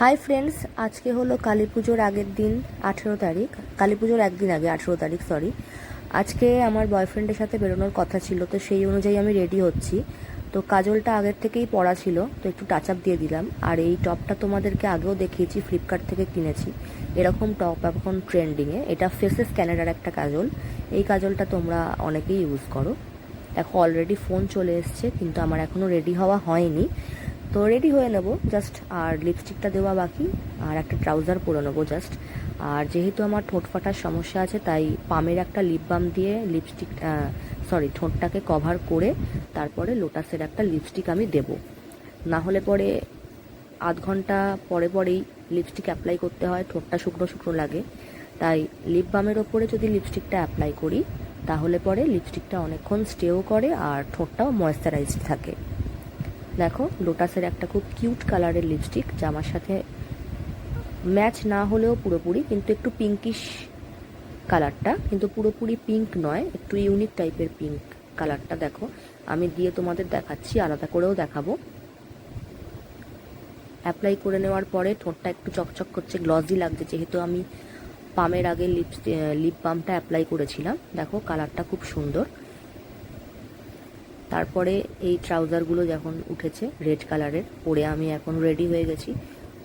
Hi friends, আজকে হলো কালী পুজোর আগের দিন 18 তারিখ। কালী পুজোর একদিন আগে 18 তারিখ, সরি। আজকে আমার বয়ফ্রেন্ডের সাথে বেরোনোর কথা ছিল, তো সেই অনুযায়ী আমি রেডি হচ্ছি। তো কাজলটা আগের থেকেই পরা ছিল, তো একটু টাচ আপ দিয়ে দিলাম। আর এই টপটা তোমাদেরকে আগেও দেখিয়েছি, ফ্লিপকার্ট থেকে কিনেছি। এরকম টপ এখন ট্রেন্ডিংয়ে। এটা ফেসেস ক্যানাডার একটা কাজল। এই কাজলটা তোমরা অনেকেই ইউজ করো। দেখো অলরেডি ফোন চলে এসছে, কিন্তু আমার এখনও রেডি হওয়া হয়নি। তো রেডি হয়ে নেব জাস্ট, আর লিপস্টিকটা দেওয়া বাকি, আর একটা ট্রাউজার পরে নেবো জাস্ট। আর যেহেতু আমার ঠোঁট ফাটার সমস্যা আছে, তাই পামের একটা লিপ বাম দিয়ে লিপস্টিক ঠোঁটটাকে কভার করে তারপরে লোটাসের একটা লিপস্টিক আমি দেব। না হলে পরে আধ ঘন্টা পরে পরেই লিপস্টিক অ্যাপ্লাই করতে হয়, ঠোঁটটা শুকনো শুকনো লাগে। তাই লিপ বামের ওপরে যদি লিপস্টিকটা অ্যাপ্লাই করি, তাহলে পরে লিপস্টিকটা অনেকক্ষণ স্টেও করে আর ঠোঁটটাও ময়েশ্চারাইজড থাকে। দেখো লোটাসের একটা খুব কিউট কালারের লিপস্টিক, জামার সাথে ম্যাচ না হলেও পুরোপুরি, কিন্তু একটু পিঙ্কিশ কালারটা, কিন্তু পুরোপুরি পিঙ্ক নয়, একটু ইউনিক টাইপের পিঙ্ক কালারটা। দেখো আমি দিয়ে তোমাদের দেখাচ্ছি, আলাদা করেও দেখাবো। অ্যাপ্লাই করে নেওয়ার পরে ঠোঁটটা একটু চকচক করছে, গ্লসি লাগছে, যেহেতু আমি পামের আগে লিপ বামটা অ্যাপ্লাই করেছিলাম। দেখো কালারটা খুব সুন্দর। তারপরে এই ট্রাউজারগুলো যখন উঠেছে রেড কালারের, পরে আমি এখন রেডি হয়ে গেছি।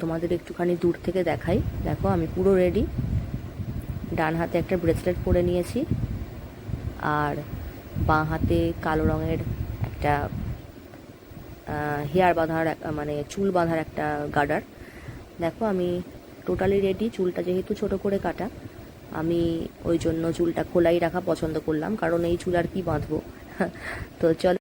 তোমাদের একটুখানি দূর থেকে দেখাই। দেখো আমি পুরো রেডি। ডান হাতে একটা ব্রেসলেট পরে নিয়েছি, আর বাঁ হাতে কালো রঙের একটা হেয়ার বাঁধার মানে চুল বাঁধার একটা গার্ডার। দেখো আমি টোটালি রেডি। চুলটা যেহেতু ছোট করে কাটা, আমি ওই জন্য চুলটা খোলাই রাখা পছন্দ করলাম, কারণ এই চুল আর কি বাঁধবো। তো চলো।